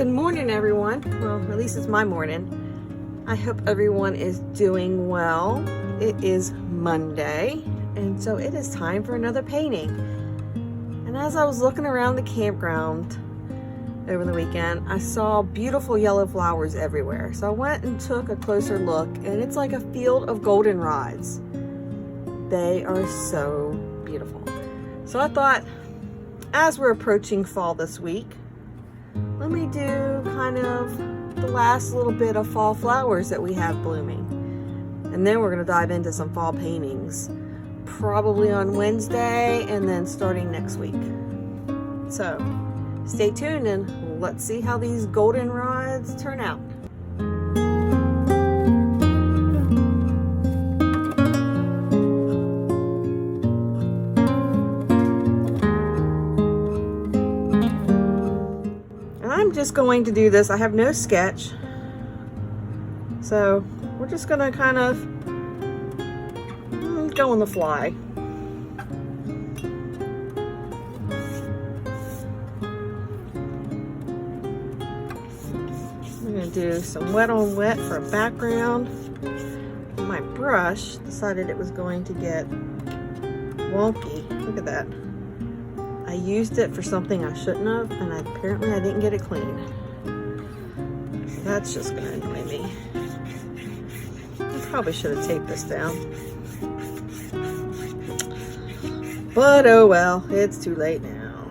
Good morning, everyone. Well, at least it's my morning. I hope everyone is doing well. It is Monday, and so it is time for another painting. And as I was looking around the campground over the weekend, I saw beautiful yellow flowers everywhere. So I went and took a closer look, and it's like a field of goldenrods. They are so beautiful. So I thought, as we're approaching fall this week, let me do kind of the last little bit of fall flowers that we have blooming. And then we're going to dive into some fall paintings, probably on Wednesday and then starting next week. So stay tuned and let's see how these goldenrods turn out. I'm just going to do this. I have no sketch, so we're just gonna kind of go on the fly. I'm gonna do some wet on wet for a background. My brush decided it was going to get wonky. Look at that. I used it for something I shouldn't have, and apparently I didn't get it clean. That's just gonna annoy me. I probably should have taped this down. But oh well, it's too late now.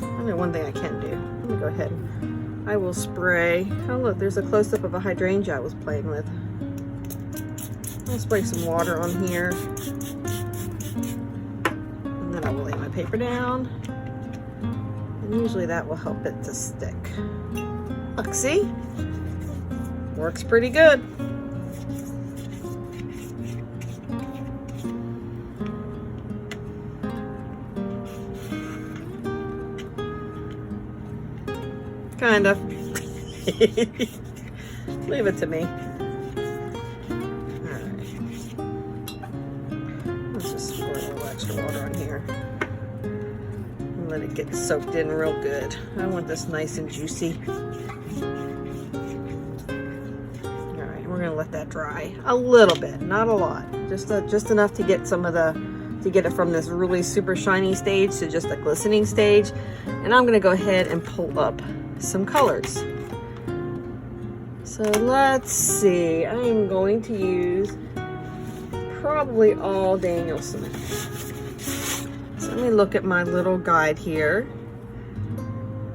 I know one thing I can do. Let me go ahead and I will spray. Oh look, there's a close-up of a hydrangea I was playing with. I'll spray some water on here. I will lay my paper down, and usually that will help it to stick. Look, see? Works pretty good. Kind of. Leave it to me. Water on here. Let it get soaked in real good. I want this nice and juicy. Alright, we're gonna let that dry a little bit, not a lot. Just enough to get some of to get it from this really super shiny stage to just a glistening stage. And I'm gonna go ahead and pull up some colors. So let's see. I am going to use probably all Daniel Smith. So let me look at my little guide here.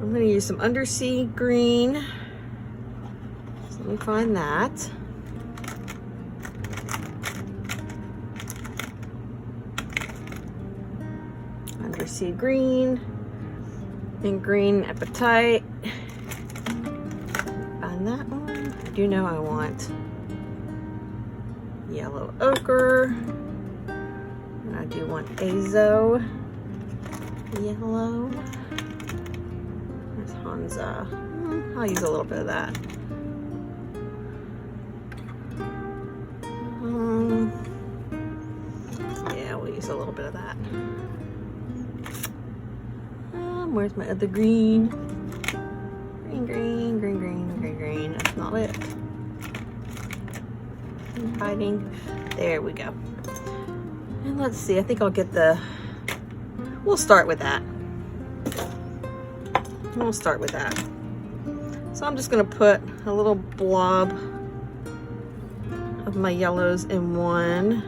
I'm going to use some undersea green. So let me find that. Undersea green and green apatite. Find that one. I do know I want yellow ochre, and I do want azo yellow. There's Hansa. I'll use a little bit of that. Yeah, we'll use a little bit of that. Where's my other green? Green, green, green, green, green, green. That's not it. Hiding. There we go. And let's see, I think I'll get we'll start with that. We'll start with that. So I'm just gonna put a little blob of my yellows in one.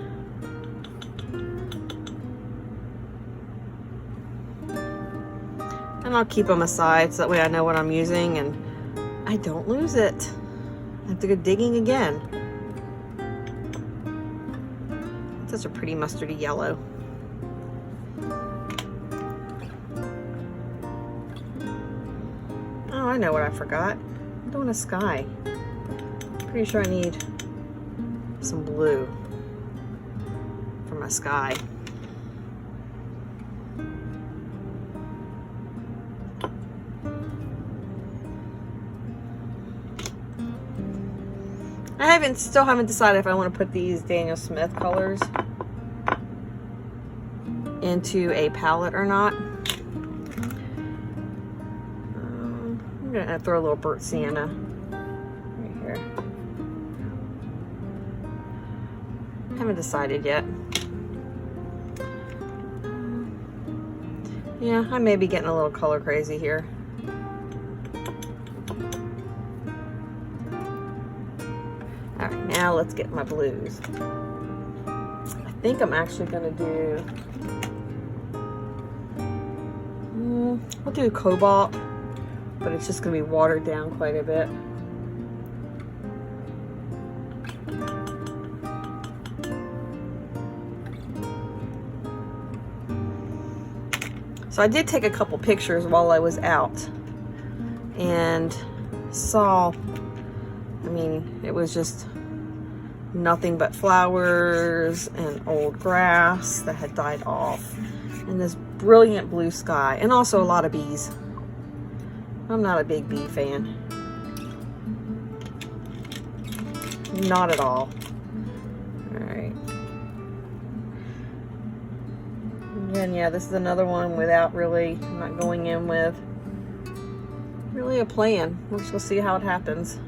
And I'll keep them aside so that way I know what I'm using and I don't lose it. I have to go digging again. Such a pretty mustardy yellow. Oh, I know what I forgot. I'm doing a sky. Pretty sure I need some blue for my sky. I still haven't decided if I want to put these Daniel Smith colors into a palette or not. I'm gonna throw a little burnt sienna right here. Haven't decided yet. Yeah, I may be getting a little color crazy here. All right, now let's get my blues. I think I'm actually gonna do, I'll do cobalt, but it's just gonna be watered down quite a bit. So I did take a couple pictures while I was out and saw, I mean, it was just nothing but flowers and old grass that had died off, and this brilliant blue sky, and also a lot of bees. I'm not a big bee fan. Not at all. All right. And yeah, this is another one without really, I'm not going in with really a plan. We're just gonna see how it happens.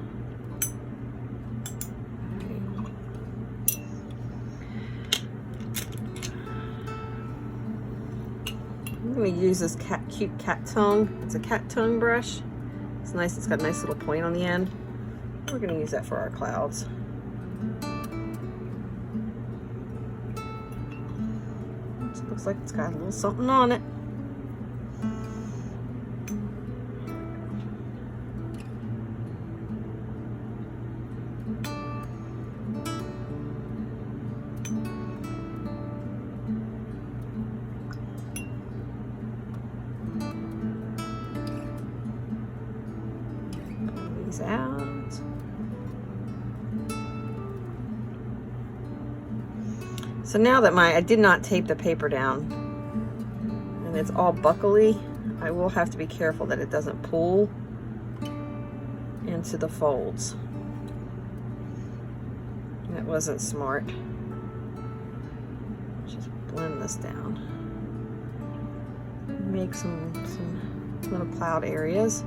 I'm gonna use this cute cat tongue. It's a cat tongue brush. It's nice, it's got a nice little point on the end. We're gonna use that for our clouds. Looks like it's got a little something on it. Pull these out. So now that I did not tape the paper down and it's all buckly, I will have to be careful that it doesn't pull into the folds. That wasn't smart. Just blend this down. Make some little cloud areas.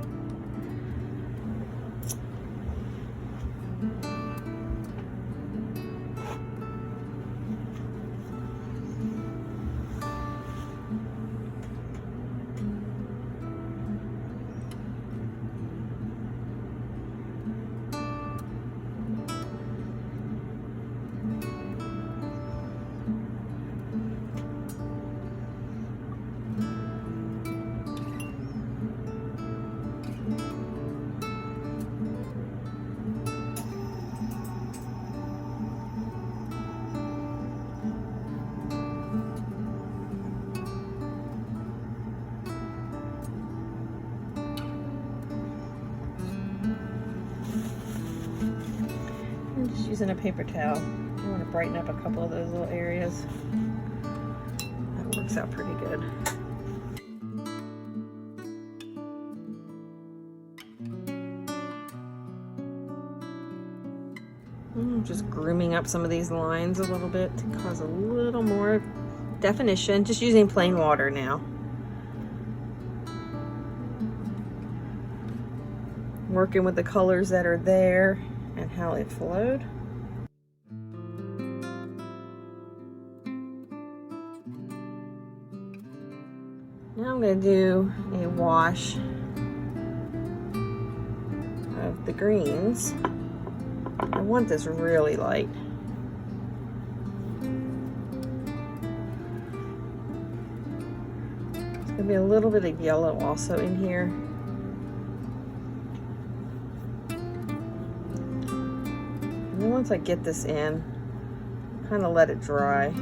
I'm just using a paper towel. I want to brighten up a couple of those little areas. That works out pretty good. I'm just grooming up some of these lines a little bit to cause a little more definition. Just using plain water now. Working with the colors that are there and how it flowed. Now I'm going to do a wash of the greens. I want this really light. There's going to be a little bit of yellow also in here. And then once I get this in, kind of let it dry.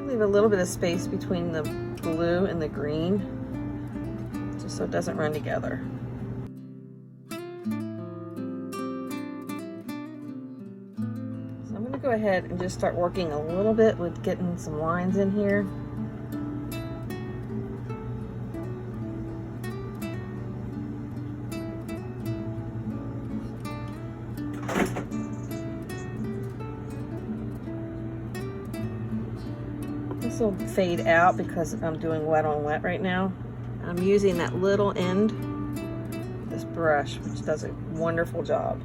Leave a little bit of space between the blue and the green, just so it doesn't run together. So I'm going to go ahead and just start working a little bit with getting some lines in here. This will fade out because I'm doing wet on wet right now. I'm using that little end of this brush, which does a wonderful job.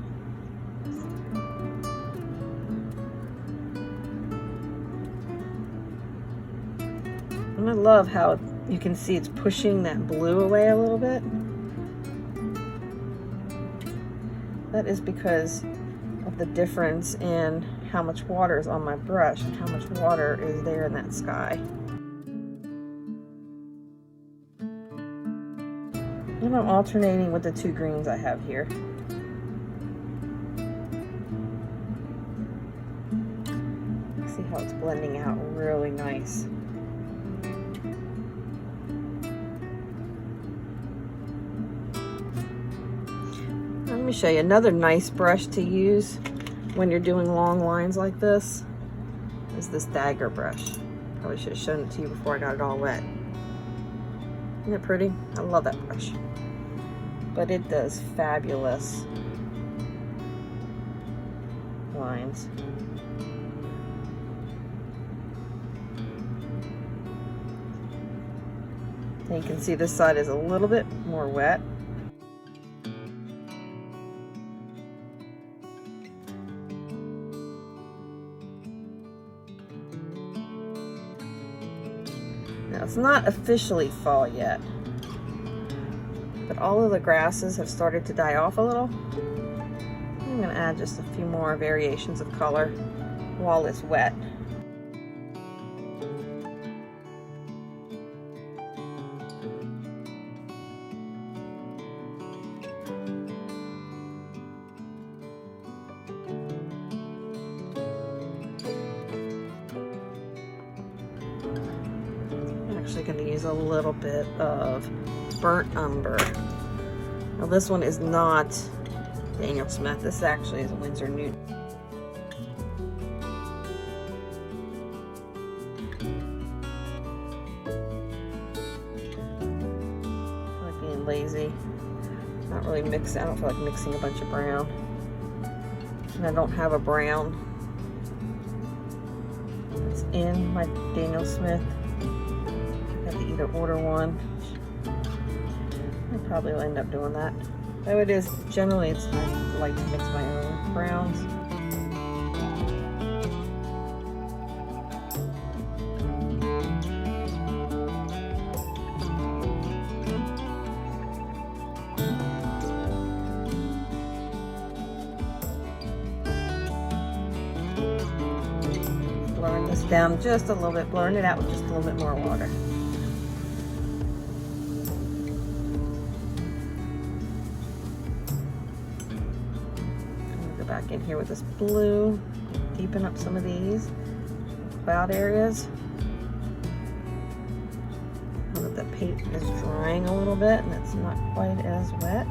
And I love how you can see it's pushing that blue away a little bit. That is because of the difference in how much water is on my brush and how much water is there in that sky. And I'm alternating with the two greens I have here. See how it's blending out really nice. Let me show you another nice brush to use when you're doing long lines like this. Is this dagger brush. Probably should have shown it to you before I got it all wet. Isn't it pretty? I love that brush. But it does fabulous lines. And you can see this side is a little bit more wet. Now it's not officially fall yet, but all of the grasses have started to die off a little. I'm going to add just a few more variations of color while it's wet. Actually going to use a little bit of burnt umber. Now this one is not Daniel Smith. This actually is a Winsor Newton. I like being lazy. Not really mixing. I don't feel like mixing a bunch of brown. And I don't have a brown. It's in my Daniel Smith. I have to either order one. I probably will end up doing that. Though it is, generally it's nice to like to mix my own browns. Blurring this down just a little bit, blurring it out with just a little bit more water. Back in here with this blue, deepen up some of these cloud areas. Now that the paint is drying a little bit and it's not quite as wet.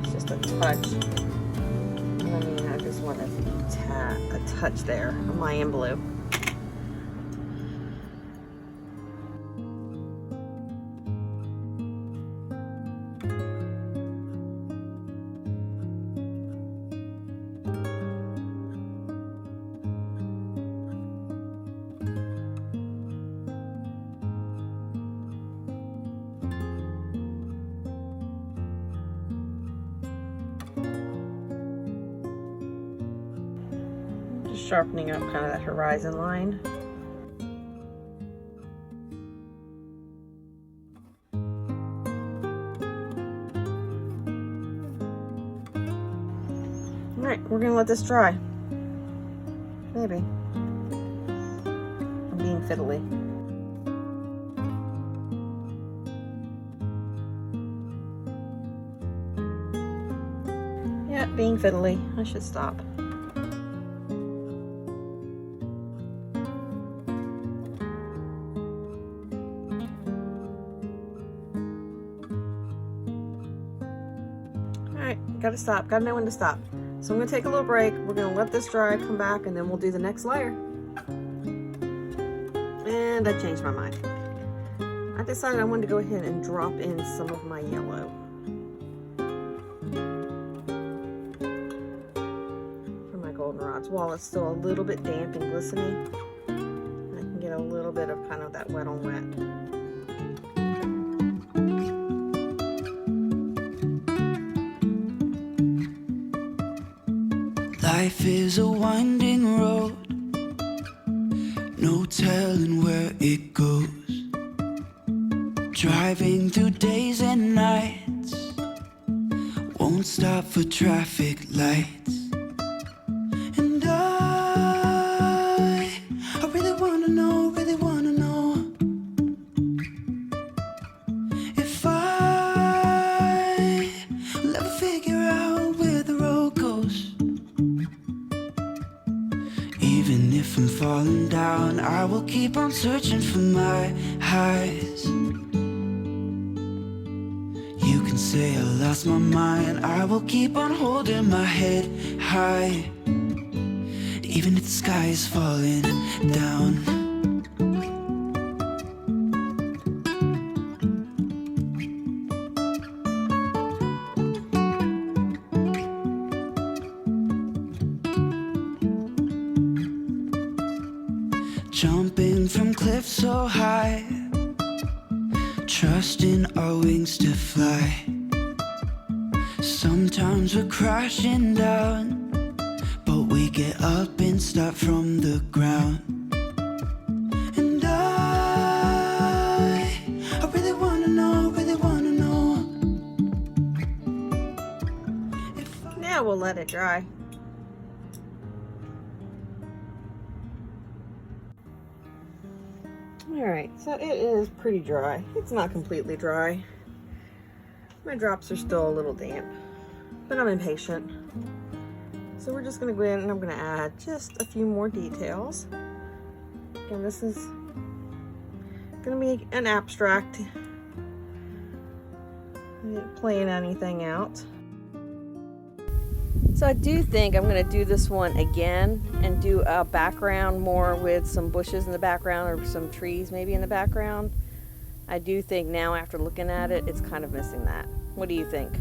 It's just a touch. A touch there on Mayan blue. Sharpening up kind of that horizon line. All right, we're gonna let this dry. Maybe. I'm being fiddly. Yeah, being fiddly. I should stop. Gotta stop, gotta know when to stop. So I'm gonna take a little break. We're gonna let this dry, come back, and then we'll do the next layer. And I changed my mind. I decided I wanted to go ahead and drop in some of my yellow. For my goldenrods. While it's still a little bit damp and glistening, I can get a little bit of kind of that wet on wet. Life is a winding road, no telling where it goes. Driving through days and nights, won't stop for traffic lights. And I really wanna know if I'll ever figure out where the road goes. Even if I'm falling down, I will keep on searching for my highs. You can say I lost my mind, I will keep on holding my head high. Even if the sky is falling down. Jumping from cliffs so high, trusting our wings to fly. Sometimes we're crashing down, but we get up and start from the ground. And I really wanna know Now we'll let it dry. Alright, so it is pretty dry. It's not completely dry. My drops are still a little damp, but I'm impatient. So we're just going to go in and I'm going to add just a few more details. Again, this is going to be an abstract. I didn't plan anything out. So I do think I'm going to do this one again and do a background more with some bushes in the background or some trees maybe in the background. I do think now after looking at it, it's kind of missing that. What do you think?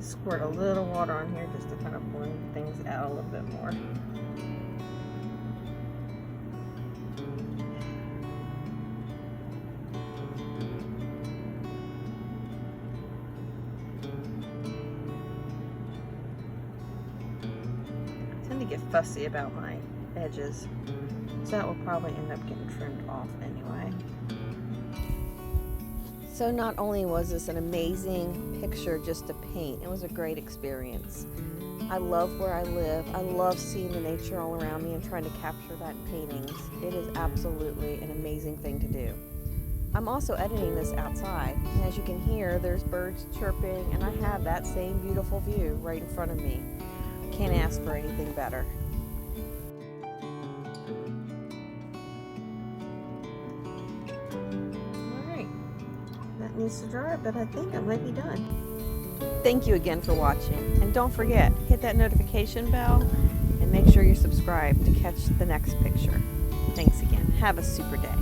Squirt a little water on here just to kind of blend things out a little bit more. to get fussy about my edges, so that will probably end up getting trimmed off anyway. So not only was this an amazing picture just to paint, it was a great experience. I love where I live. I love seeing the nature all around me and trying to capture that in paintings. It is absolutely an amazing thing to do. I'm also editing this outside, and as you can hear, there's birds chirping, and I have that same beautiful view right in front of me. Can't ask for anything better. Alright, that needs to dry, but I think I might be done. Thank you again for watching, and don't forget, hit that notification bell and make sure you're subscribed to catch the next picture. Thanks again. Have a super day.